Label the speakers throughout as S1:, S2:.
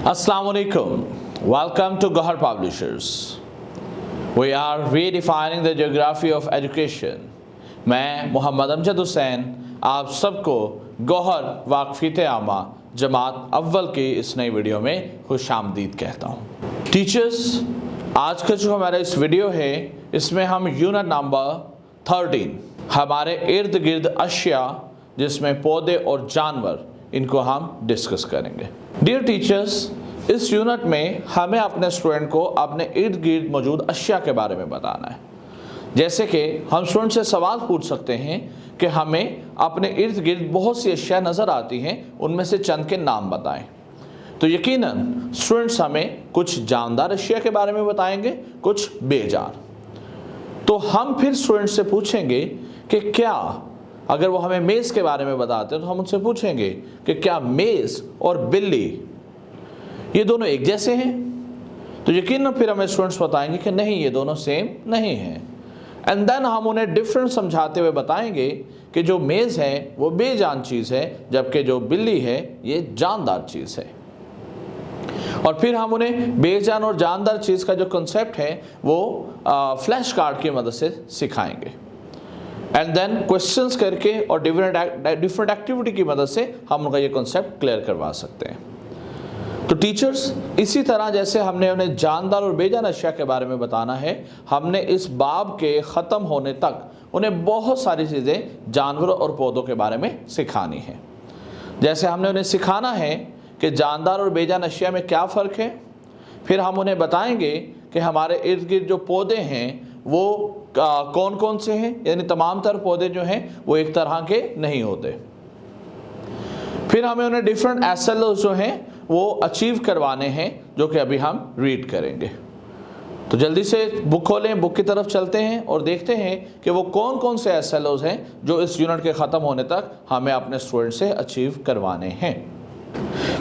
S1: Assalamualaikum. Welcome to Gohar Publishers. We are redefining the geography of education. मैं मोहम्मद अमजद हुसैन आप सबको गौहर वाक़फ़ीत आमा जमात अव्वल की इस नई वीडियो में खुशामदीद कहता हूँ। टीचर्स, आज का जो हमारा इस वीडियो है इसमें हम यूनिट नंबर 13 हमारे इर्द गिर्द अशिया जिसमें पौधे और जानवर इनको हम डिस्कस करेंगे। डियर टीचर्स, इस यूनिट में हमें अपने स्टूडेंट को अपने इर्द गिर्द मौजूद अशिया के बारे में बताना है। जैसे कि हम स्टूडेंट से सवाल पूछ सकते हैं कि हमें अपने इर्द गिर्द बहुत सी अशिया नज़र आती हैं, उनमें से चंद के नाम बताएं। तो यकीनन स्टूडेंट्स हमें कुछ जानदार अशिया के बारे में बताएंगे, कुछ बेजान। तो हम फिर स्टूडेंट से पूछेंगे कि क्या अगर वो हमें मेज़ के बारे में बताते हैं तो हम उनसे पूछेंगे कि क्या मेज़ और बिल्ली ये दोनों एक जैसे हैं। तो यकीनन फिर हमें स्टूडेंट्स बताएंगे कि नहीं, ये दोनों सेम नहीं हैं। एंड देन हम उन्हें डिफरेंट समझाते हुए बताएंगे कि जो मेज़ है वो बेजान चीज़ है, जबकि जो बिल्ली है ये जानदार चीज़ है। और फिर हम उन्हें बेजान और जानदार चीज़ का जो कंसेप्ट है वो फ्लैश कार्ड की मदद से सिखाएंगे। एंड देन क्वेश्चंस करके और डिफरेंट एक्टिविटी की मदद से हम उनका ये कॉन्सेप्ट क्लियर करवा सकते हैं। तो टीचर्स, इसी तरह जैसे हमने उन्हें जानदार और बेजान अशिया के बारे में बताना है, हमने इस बाब के ख़त्म होने तक उन्हें बहुत सारी चीज़ें जानवरों और पौधों के बारे में सिखानी है। जैसे हमने उन्हें सिखाना है कि जानदार और बेजान अशिया में क्या फ़र्क है। फिर हम उन्हें बताएंगे कि हमारे इर्द गिर्द जो पौधे हैं वो कौन कौन से हैं, यानी तमाम तर पौधे जो हैं वो एक तरह के नहीं होते। फिर हमें उन्हें डिफरेंट एसएलओ जो हैं वो अचीव करवाने हैं, जो कि अभी हम रीड करेंगे। तो जल्दी से बुक खोलें, बुक की तरफ चलते हैं और देखते हैं कि वो कौन कौन से एसएलओज हैं जो इस यूनिट के ख़त्म होने तक हमें अपने स्टूडेंट से अचीव करवाने हैं।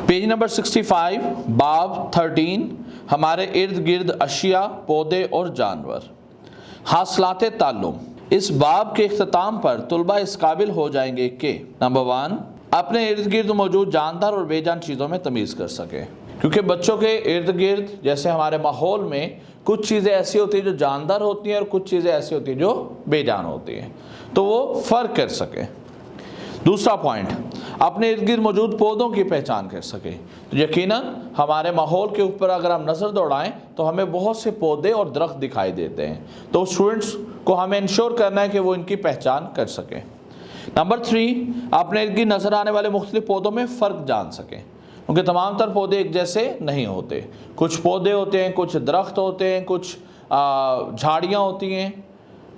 S1: पेज नंबर 65, बाब 13 हमारे इर्द गिर्द अशिया, पौधे और जानवर। हासिलात ताल्लुम। इस बाब के इख्तिताम पर तुलबा इस काबिल हो जाएंगे कि नंबर 1, अपने इर्द गिर्द मौजूद जानदार और बेजान चीज़ों में तमीज़ कर सके। क्योंकि बच्चों के इर्द गिर्द जैसे हमारे माहौल में कुछ चीज़ें ऐसी होती हैं जो जानदार होती हैं और कुछ चीज़ें ऐसी होती हैं जो बेजान होती हैं, तो वो फ़र्क कर सके। दूसरा पॉइंट, अपने इर्द गिर्द मौजूद पौधों की पहचान कर सके। तो यकीनन हमारे माहौल के ऊपर अगर हम नज़र दौड़ाएं तो हमें बहुत से पौधे और दरख्त दिखाई देते हैं, तो स्टूडेंट्स को हमें इंश्योर करना है कि वो इनकी पहचान कर सकें। नंबर 3, अपने इर्द गिर्द नज़र आने वाले मुख्तलिफ पौधों में फ़र्क जान सकें, क्योंकि तमाम तर पौधे एक जैसे नहीं होते। कुछ पौधे होते हैं, कुछ दरख्त होते हैं, कुछ झाड़ियाँ होती हैं,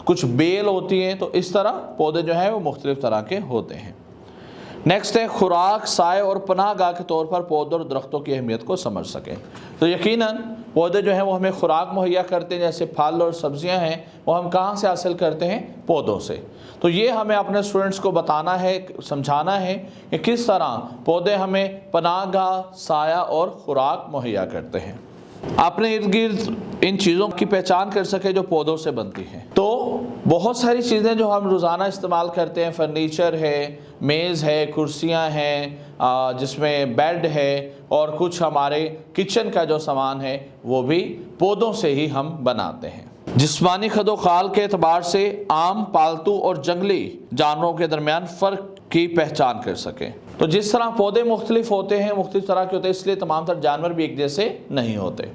S1: कुछ बेल होती हैं। तो इस तरह पौधे जो हैं वो मुख्तलिफ तरह के होते हैं। नेक्स्ट है खुराक, साए और पनाहगाह के तौर पर पौधों और दरख्तों की अहमियत को समझ सकें। तो यकीनन पौधे जो हैं वो हमें खुराक मुहैया करते हैं, जैसे फल और सब्जियां हैं वो हम कहाँ से हासिल करते हैं, पौधों से। तो ये हमें अपने स्टूडेंट्स को बताना है, समझाना है कि किस तरह पौधे हमें पनाहगाह, साया और खुराक मुहैया करते हैं। अपने इर्द गिर्द इन चीज़ों की पहचान कर सके जो पौधों से बनती हैं। तो बहुत सारी चीज़ें जो हम रोज़ाना इस्तेमाल करते हैं, फर्नीचर है, मेज़ है, कुर्सियां हैं, जिसमें बेड है, और कुछ हमारे किचन का जो सामान है वो भी पौधों से ही हम बनाते हैं। जिस्मानी खदोखाल के एतबार से आम, पालतू और जंगली जानवरों के दरमियान फ़र्क की पहचान कर सकें। तो जिस तरह पौधे मुख्तलिफ होते हैं, मुख्तलिफ तरह के होते हैं, इसलिए तमाम तर जानवर भी एक जैसे नहीं होते।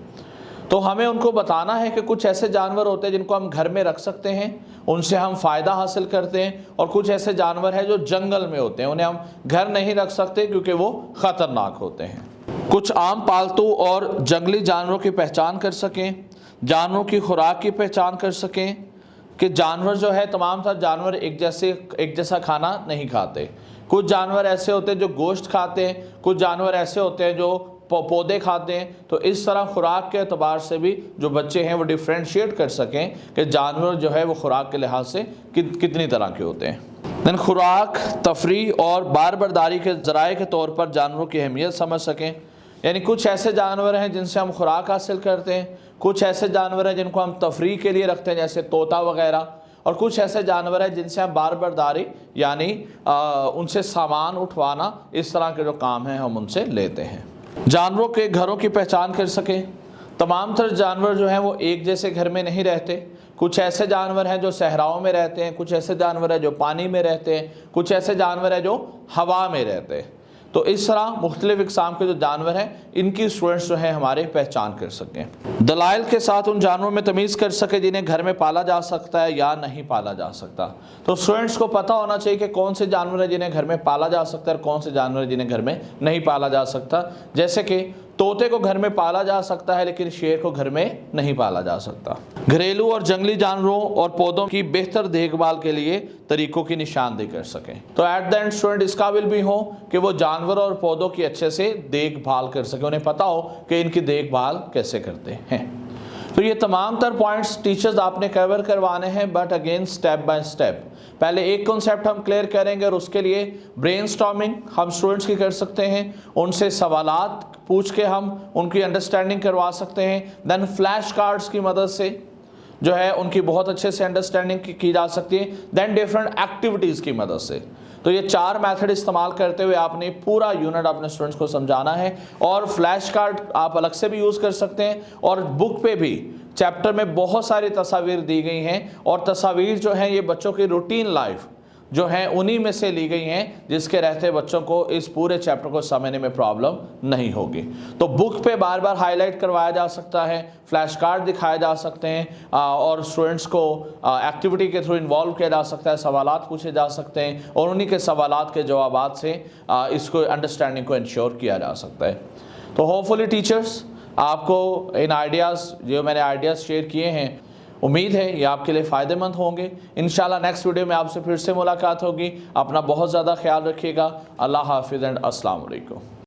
S1: तो हमें उनको बताना है कि कुछ ऐसे जानवर होते हैं जिनको हम घर में रख सकते हैं, उनसे हम फ़ायदा हासिल करते हैं, और कुछ ऐसे जानवर हैं जो जंगल में होते हैं, उन्हें हम घर नहीं रख सकते क्योंकि वो ख़तरनाक होते हैं। कुछ आम, पालतू और जंगली जानवरों की पहचान कर सकें, जानवरों की खुराक की पहचान कर सकें कि जानवर जो है, तमाम तर जानवर एक जैसा खाना नहीं खाते। कुछ जानवर ऐसे होते हैं जो गोश्त खाते हैं, कुछ जानवर ऐसे होते हैं जो पौधे खाते हैं। तो इस तरह खुराक के एतबार से भी जो बच्चे हैं वो डिफ्रेंशिएट कर सकें कि जानवर जो है वो खुराक के लिहाज से कितनी तरह के होते हैं। दैन खुराक, तफरी और बारबरदारी के ज़राए के तौर पर जानवरों की अहमियत समझ सकें। यानी कुछ ऐसे जानवर हैं जिनसे हम खुराक हासिल करते हैं, कुछ ऐसे जानवर हैं जिनको हम तफरी के लिए रखते हैं जैसे तोता वगैरह, और कुछ ऐसे जानवर हैं जिनसे हम बारबरदारी यानी उनसे सामान उठवाना, इस तरह के जो काम हैं हम उनसे लेते हैं। जानवरों के घरों की पहचान कर सकें। तमाम तरह जानवर जो हैं वो एक जैसे घर में नहीं रहते। कुछ ऐसे जानवर हैं जो सहराओं में रहते हैं, कुछ ऐसे जानवर हैं जो पानी में रहते हैं, कुछ ऐसे जानवर हैं जो हवा में रहते हैं। तो इस तरह मुख्तलिफ इक़साम के जो जानवर हैं इनकी स्टूडेंट्स जो है हमारे पहचान कर सकें। दलाइल के साथ उन जानवरों में तमीज़ कर सके जिन्हें घर में पाला जा सकता है या नहीं पाला जा सकता। तो स्टूडेंट्स को पता होना चाहिए कि कौन से जानवर हैं जिन्हें घर में पाला जा सकता है और कौन से जानवर हैं जिन्हें घर में नहीं पाला जा सकता। जैसे कि तोते को घर में पाला जा सकता है लेकिन शेर को घर में नहीं पाला जा सकता। घरेलू और जंगली जानवरों और पौधों की बेहतर देखभाल के लिए तरीकों की निशानदेही कर सकें। तो एट द एंड स्टूडेंट इस काबिल भी हो कि वो जानवर और पौधों की अच्छे से देखभाल कर सके, उन्हें पता हो कि इनकी देखभाल कैसे करते हैं। तो ये तमाम तर पॉइंट्स टीचर्स आपने कवर करवाने हैं, but again step by step. पहले एक कॉन्सेप्ट हम क्लियर करेंगे और उसके लिए ब्रेनस्टॉर्मिंग हम स्टूडेंट्स की कर सकते हैं, उनसे सवालात पूछ के हम उनकी अंडरस्टैंडिंग करवा सकते हैं। देन फ्लैश कार्ड्स की मदद से जो है उनकी बहुत अच्छे से अंडरस्टैंडिंग की जा सकती है। देन डिफरेंट एक्टिविटीज़ की मदद से। तो ये 4 मेथड इस्तेमाल करते हुए आपने पूरा यूनिट अपने स्टूडेंट्स को समझाना है। और फ्लैश कार्ड आप अलग से भी यूज़ कर सकते हैं और बुक पे भी चैप्टर में बहुत सारी तस्वीर दी गई हैं और तस्वीर जो हैं ये बच्चों की रूटीन लाइफ जो हैं उन्हीं में से ली गई हैं जिसके रहते बच्चों को इस पूरे चैप्टर को समझने में प्रॉब्लम नहीं होगी। तो बुक पे बार बार हाईलाइट करवाया जा सकता है, फ्लैश कार्ड दिखाए जा सकते हैं और स्टूडेंट्स को एक्टिविटी के थ्रू इन्वॉल्व किया जा सकता है, सवालात पूछे जा सकते हैं और उन्हीं के सवालात के जवाबात से इसको अंडरस्टैंडिंग को इंश्योर किया जा सकता है। तो होपफुली टीचर्स आपको इन आइडियाज़ जो मैंने आइडियाज़ शेयर किए हैं, उम्मीद है ये आपके लिए फ़ायदेमंद होंगे। इंशाल्लाह नेक्स्ट वीडियो में आपसे फिर से मुलाकात होगी। अपना बहुत ज़्यादा ख्याल रखिएगा। अल्लाह हाफिज़ एंड अस्सलाम वालेकुम।